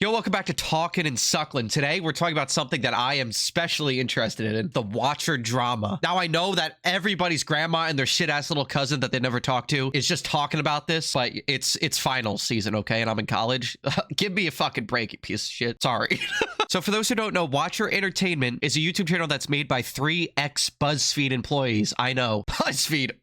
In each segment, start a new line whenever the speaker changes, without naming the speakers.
Yo, welcome back to Talkin' and Sucklin'. Today, we're talking about something that I am especially interested in, the Watxher drama. Now, I know that everybody's grandma and their shit-ass little cousin that they never talk to is just talking about this. Like, it's finals season, okay? And I'm in college. Give me a fucking break, you piece of shit. Sorry. So for those who don't know, Watxher Entertainment is a YouTube channel that's made by 3 ex-BuzzFeed employees. I know. BuzzFeed.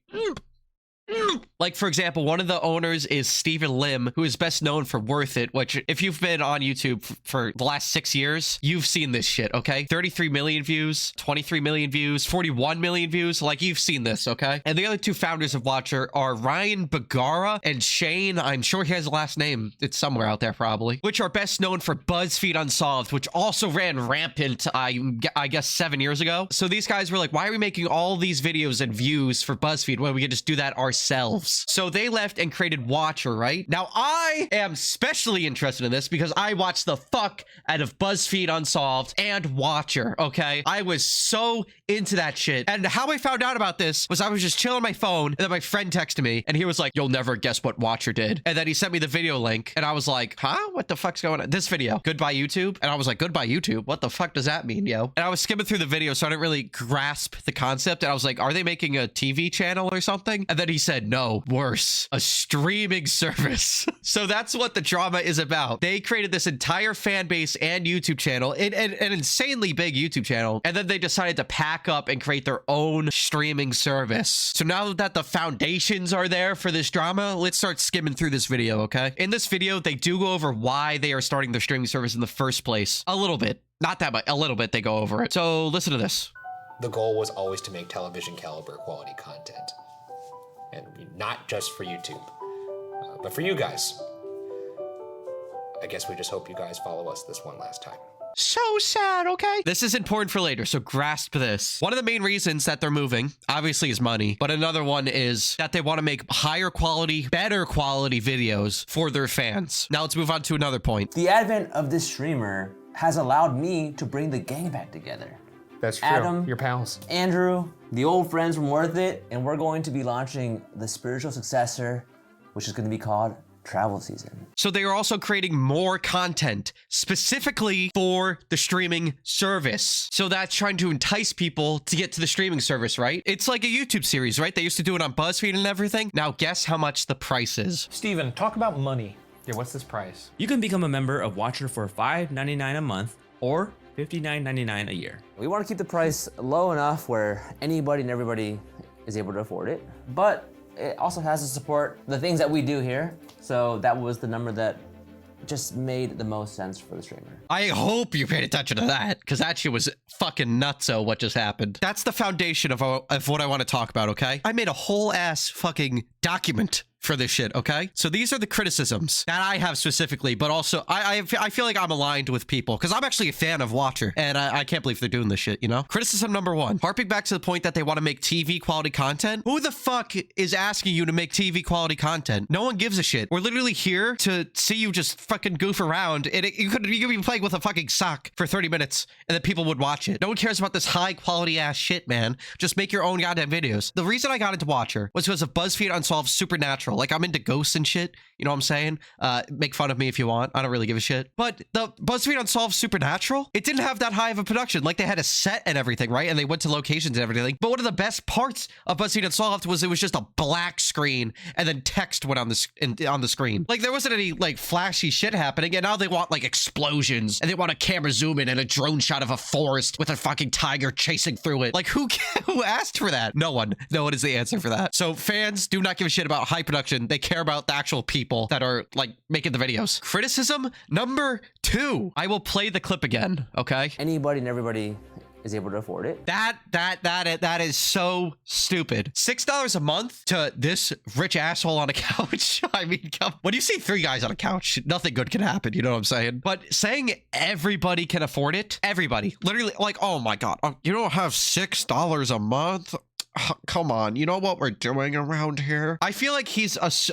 Like, for example, one of the owners is Stephen Lim, who is best known for Worth It, which if you've been on YouTube for the last 6 years, you've seen this shit, okay? 33 million views, 23 million views, 41 million views. Like, you've seen this, okay? And the other 2 founders of Watxher are Ryan Bagara and Shane. I'm sure he has a last name. It's somewhere out there, probably. Which are best known for BuzzFeed Unsolved, which also ran rampant, I guess, 7 years ago. So these guys were like, why are we making all these videos and views for BuzzFeed when we could just do that ourselves? So they left and created Watxher, right? Now, I am especially interested in this because I watched the fuck out of BuzzFeed Unsolved and Watxher, okay? I was so into that shit. And how I found out about this was I was just chilling on my phone, and then my friend texted me, and he was like, you'll never guess what Watxher did. And then he sent me the video link, and I was like, huh? What the fuck's going on? This video. Goodbye, YouTube. And I was like, goodbye, YouTube? What the fuck does that mean, yo? And I was skimming through the video, so I didn't really grasp the concept. And I was like, are they making a TV channel or something? And then he said, no, worse, a streaming service. So that's what the drama is about. They created this entire fan base and YouTube channel, an insanely big YouTube channel, and then they decided to pack up and create their own streaming service. So now that the foundations are there for this drama, let's start skimming through this video, okay? In this video, they do go over why they are starting their streaming service in the first place. A little bit. Not that much. A little bit they go over it. So listen to this.
The goal was always to make television caliber quality content. And not just for YouTube, but for you guys. I guess we just hope you guys follow us this one last time.
So sad, okay? This is important for later, so grasp this. One of the main reasons that they're moving, obviously, is money. But another one is that they want to make higher quality, better quality videos for their fans. Now let's move on to another point.
The advent of this streamer has allowed me to bring the gang back together.
That's true.
Adam,
your pals.
Andrew, the old friends from Worth It, and we're going to be launching the spiritual successor, which is going to be called Travel Season.
So they are also creating more content specifically for the streaming service. So that's trying to entice people to get to the streaming service, right? It's like a YouTube series, right? They used to do it on BuzzFeed and everything. Now guess how much the price is.
Steven, talk about money. Yeah, what's this price?
You can become a member of Watxher for $5.99 a month or $59.99 a year.
We want to keep the price low enough where anybody and everybody is able to afford it, but it also has to support the things that we do here. So that was the number that just made the most sense for the streamer.
I hope you paid attention to that, because that shit was fucking nutso what just happened. That's the foundation of what I want to talk about, okay? I made a whole ass fucking document for this shit, okay? So these are the criticisms that I have specifically, but also I feel like I'm aligned with people because I'm actually a fan of Watxher, and I can't believe they're doing this shit, you know? Criticism number 1, harping back to the point that they want to make TV quality content. Who the fuck is asking you to make TV quality content? No one gives a shit. We're literally here to see you just fucking goof around, and you could be playing with a fucking sock for 30 minutes, and then people would watch it. No one cares about this high quality ass shit, man. Just make your own goddamn videos. The reason I got into Watxher was because of BuzzFeed Unsolved Supernatural. Like, I'm into ghosts and shit, you know what I'm saying? Make fun of me if you want. I don't really give a shit. But the BuzzFeed Unsolved Supernatural, it didn't have that high of a production. Like, they had a set and everything, right? And they went to locations and everything. But one of the best parts of BuzzFeed Unsolved was it was just a black screen and then text went on the screen. Like, there wasn't any like flashy shit happening, and now they want like explosions, and they want a camera zoom in and a drone shot of a forest with a fucking tiger chasing through it. Like, who asked for that? No one. No one is the answer for that. So fans do not give a shit about high production. They care about the actual people that are like making the videos. Criticism number 2. I will play the clip again, okay?
Anybody and everybody is able to afford it.
That is so stupid. $6 a month to this rich asshole on a couch. I mean, when you see 3 guys on a couch, nothing good can happen. You know what I'm saying? But saying everybody can afford it, everybody, literally, like, oh my God, you don't have $6 a month? Come on, you know what we're doing around here? I feel like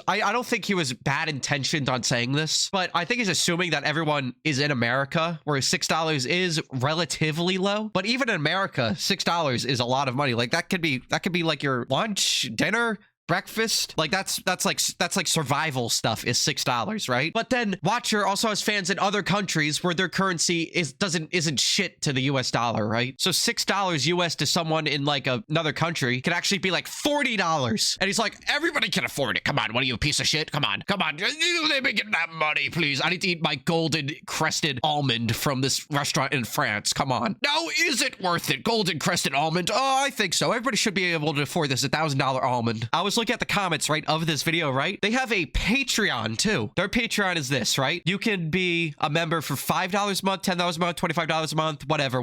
I don't think he was bad intentioned on saying this, but I think he's assuming that everyone is in America, where $6 is relatively low. But even in America, $6 is a lot of money. Like, that could be like your lunch, dinner, breakfast, like that's like survival stuff is $6, right? But then Watxher also has fans in other countries where their currency isn't shit to the US dollar, right? So $6 US to someone in like another country could actually be like $40. And he's like, everybody can afford it. Come on, what are you, a piece of shit? Come on. Let me get that money, please. I need to eat my golden crested almond from this restaurant in France. Come on. Now, is it worth it? Golden crested almond? Oh, I think so. Everybody should be able to afford this $1,000 almond. I was looking at the comments, right, of this video, right? They have a Patreon too. Their Patreon is this, right? You can be a member for $5 a month, $10 a month, $25 a month, whatever,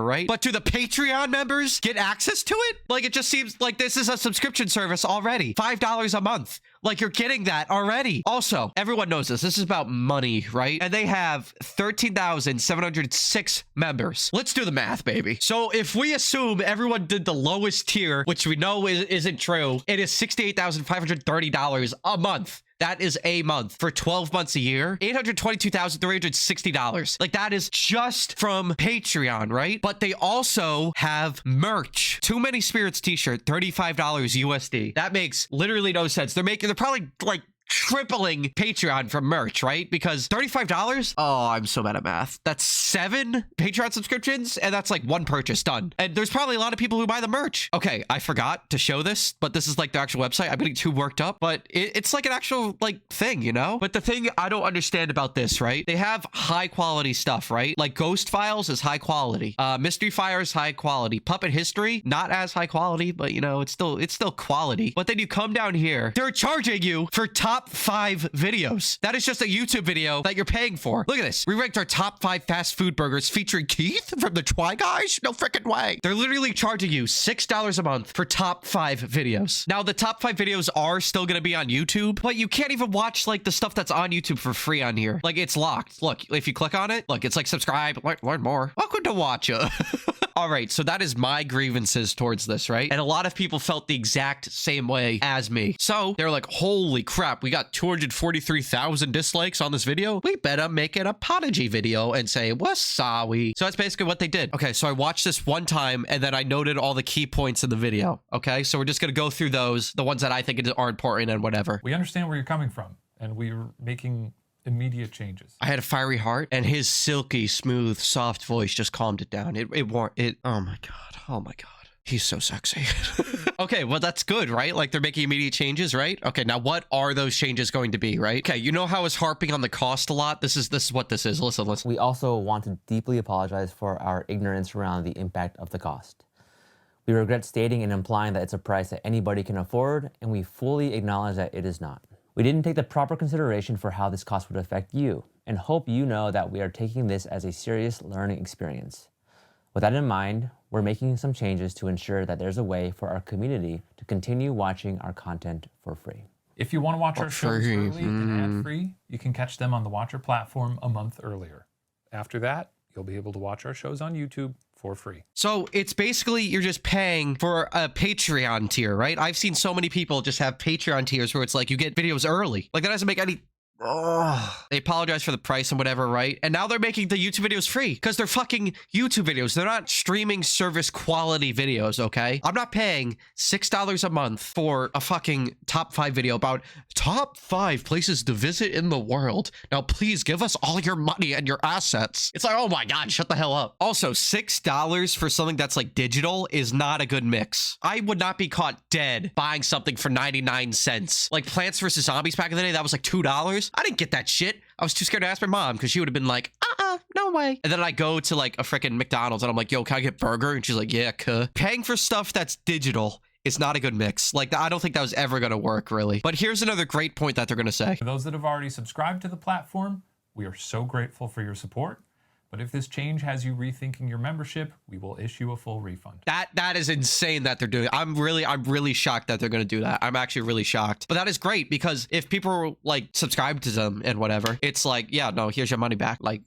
right? But do the Patreon members get access to it? Like, it just seems like this is a subscription service already. $5 a month. Like, you're getting that already. Also, everyone knows this. This is about money, right? And they have 13,706 members. Let's do the math, baby. So if we assume everyone did the lowest tier, which we know isn't true, it is $68,530 a month. That is a month for 12 months a year. $822,360. Like, that is just from Patreon, right? But they also have merch. Too Many Spirits t-shirt, $35 USD. That makes literally no sense. They're probably like tripling Patreon from merch, right? Because $35? Oh, I'm so bad at math. That's 7 Patreon subscriptions, and that's like 1 purchase done. And there's probably a lot of people who buy the merch. Okay, I forgot to show this, but this is like the actual website. I'm getting too worked up, but it's like an actual like thing, you know? But the thing I don't understand about this, right? They have high quality stuff, right? Like Ghost Files is high quality. Mystery Fire is high quality. Puppet History, not as high quality, but you know, it's still quality. But then you come down here, they're charging you for top 5 videos. That is just a YouTube video that you're paying for. Look at this. We ranked our top 5 fast food burgers featuring Keith from the Try Guys. No freaking way. They're literally charging you $6 a month for top 5 videos. Now, the top 5 videos are still going to be on YouTube, but you can't even watch like the stuff that's on YouTube for free on here. Like, it's locked. Look, if you click on it, look, it's like subscribe, learn more. Welcome to Watxher. All right, so that is my grievances towards this, right? And a lot of people felt the exact same way as me. So they're like, holy crap, we got 243,000 dislikes on this video. We better make an apology video and say, what's sorry. So that's basically what they did. Okay, so I watched this one time and then I noted all the key points in the video. Okay, so we're just gonna go through those, the ones that I think are important and whatever.
We understand where you're coming from, and we're making immediate changes.
I had a fiery heart, and his silky, smooth, soft voice just calmed it down. It oh my god. Oh my god. He's so sexy. Okay, well, that's good, right? Like, they're making immediate changes, right? Okay, now what are those changes going to be, right? Okay, you know how I was harping on the cost a lot? This is what this is. Listen.
We also want to deeply apologize for our ignorance around the impact of the cost. We regret stating and implying that it's a price that anybody can afford, and we fully acknowledge that it is not. We didn't take the proper consideration for how this cost would affect you, and hope you know that we are taking this as a serious learning experience. With that in mind, we're making some changes to ensure that there's a way for our community to continue watching our content for free.
If you want to watch our shows early and ad-free, you can catch them on the Watxher platform a month earlier. After that, you'll be able to watch our shows on YouTube for free.
So it's basically you're just paying for a Patreon tier, right? I've seen so many people just have Patreon tiers where it's like you get videos early. Like, that doesn't make any... They apologize for the price and whatever, right? And now they're making the YouTube videos free because they're fucking YouTube videos. They're not streaming service quality videos, okay? I'm not paying $6 a month for a fucking top 5 video about top 5 places to visit in the world. Now, please give us all your money and your assets. It's like, oh my God, shut the hell up. Also, $6 for something that's like digital is not a good mix. I would not be caught dead buying something for 99 cents. Like Plants vs. Zombies back in the day, that was like $2. I didn't get that shit. I was too scared to ask my mom because she would have been like, no way. And then I go to like a freaking McDonald's and I'm like, yo, can I get a burger? And she's like, yeah, cuh. Paying for stuff that's digital is not a good mix. Like, I don't think that was ever going to work, really. But here's another great point that they're going to say.
For those that have already subscribed to the platform, we are so grateful for your support. But if this change has you rethinking your membership, we will issue a full refund.
That is insane that they're doing. I'm really shocked that they're going to do that. I'm actually really shocked. But that is great because if people like subscribe to them and whatever, it's like, yeah, no, here's your money back. Like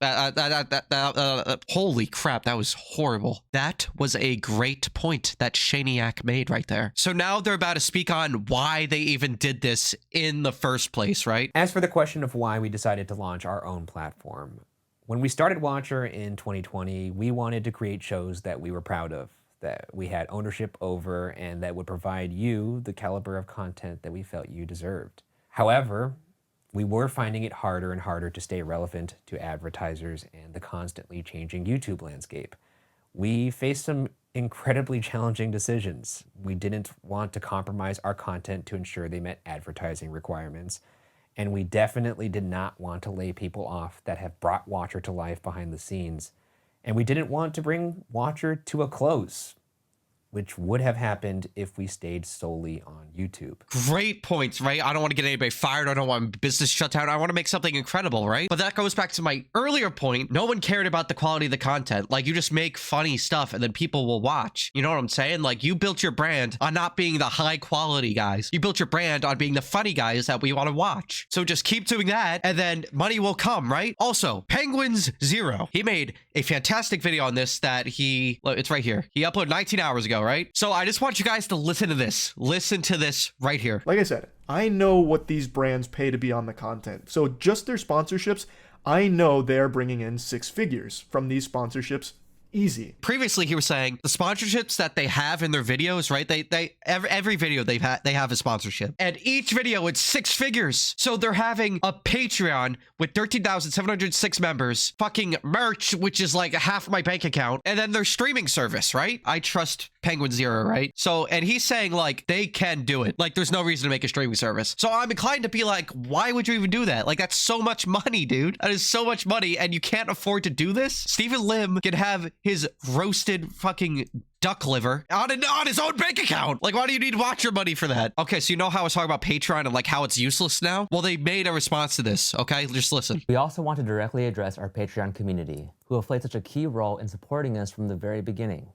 holy crap, that was horrible. That was a great point that Shaniac made right there. So now they're about to speak on why they even did this in the first place, right?
As for the question of why we decided to launch our own platform, when we started Watxher in 2020, we wanted to create shows that we were proud of, that we had ownership over and that would provide you the caliber of content that we felt you deserved. However, we were finding it harder and harder to stay relevant to advertisers and the constantly changing YouTube landscape. We faced some incredibly challenging decisions. We didn't want to compromise our content to ensure they met advertising requirements. And we definitely did not want to lay people off that have brought Watxher to life behind the scenes. And we didn't want to bring Watxher to a close, which would have happened if we stayed solely on YouTube.
Great points, right? I don't want to get anybody fired. I don't want business shut down. I want to make something incredible, right? But that goes back to my earlier point. No one cared about the quality of the content. Like, you just make funny stuff and then people will watch. You know what I'm saying? Like, you built your brand on not being the high quality guys. You built your brand on being the funny guys that we want to watch. So just keep doing that and then money will come, right? Also, Penguins Zero. He made a fantastic video on this that it's right here. He uploaded 19 hours ago, right? So I just want you guys to listen to this. Listen to this right here.
Like I said, I know what these brands pay to be on the content. So just their sponsorships, I know they're bringing in 6 figures from these sponsorships. Easy.
Previously, he was saying the sponsorships that they have in their videos, right? Every video they have a sponsorship, and each video it's 6 figures. So they're having a Patreon with 13,706 members, fucking merch, which is like half my bank account, and then their streaming service, right? I trust Penguin Zero, right? So, and he's saying like they can do it. Like, there's no reason to make a streaming service. So I'm inclined to be like, why would you even do that? Like, that's so much money, dude. That is so much money, and you can't afford to do this. Stephen Lim can have his roasted fucking duck liver on his own bank account. Like, why do you need Watxher money for that? Okay, so you know how I was talking about Patreon and like how it's useless now? Well, they made a response to this, okay? Just listen.
We also want to directly address our Patreon community, who have played such a key role in supporting us from the very beginning.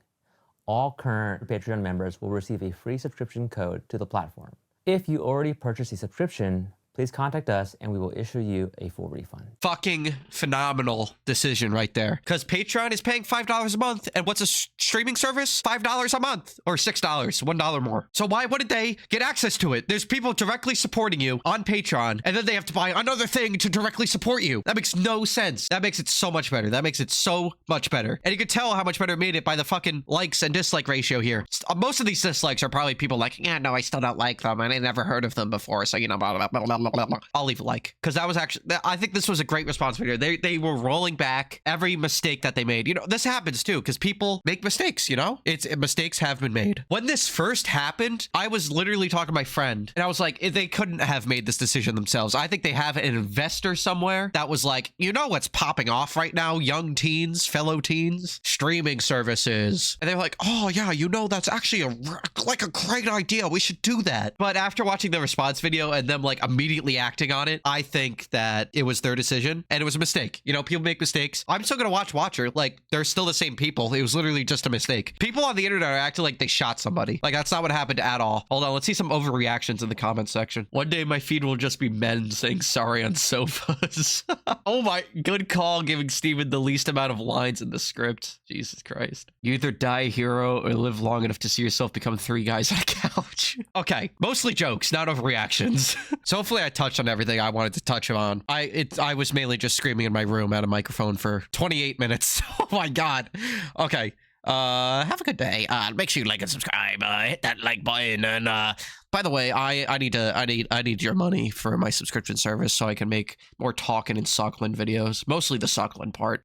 All current Patreon members will receive a free subscription code to the platform. If you already purchased a subscription, please contact us and we will issue you a full refund.
Fucking phenomenal decision right there. Because Patreon is paying $5 a month. And what's a streaming service? $5 a month or $6, $1 more. So why wouldn't they get access to it? There's people directly supporting you on Patreon, and then they have to buy another thing to directly support you. That makes no sense. That makes it so much better. That makes it so much better. And you can tell how much better it made it by the fucking likes and dislike ratio here. Most of these dislikes are probably people like, yeah, no, I still don't like them. I never heard of them before. So, you know, blah, blah, blah, blah. I'll leave a like, because that was actually, I think this was a great response video. They were rolling back every mistake that they made. You know, this happens too, because people make mistakes, you know? Mistakes have been made. When this first happened, I was literally talking to my friend and I was like, they couldn't have made this decision themselves. I think they have an investor somewhere that was like, you know what's popping off right now? Young teens, fellow teens, streaming services. And they were like, oh yeah, you know, that's actually a great idea. We should do that. But after watching the response video and them like immediately acting on it, I think that it was their decision and it was a mistake. You know, people make mistakes. I'm still gonna watch Watxher. Like, they're still the same people. It was literally just a mistake. People on the internet are acting like they shot somebody. Like, that's not what happened at all. Hold on, let's see some overreactions in the comment section. One day my feed will just be men saying sorry on sofas. Oh my, good call, giving Steven the least amount of lines in the script. Jesus Christ. You either die a hero or live long enough to see yourself become 3 guys on a couch. Okay, mostly jokes, not overreactions. So hopefully I touched on everything I wanted to touch on. I was mainly just screaming in my room at a microphone for 28 minutes. Oh my god. Okay. Have a good day. Make sure you like and subscribe. Hit that like button. And by the way, I need your money for my subscription service so I can make more talking and suckling videos. Mostly the suckling part.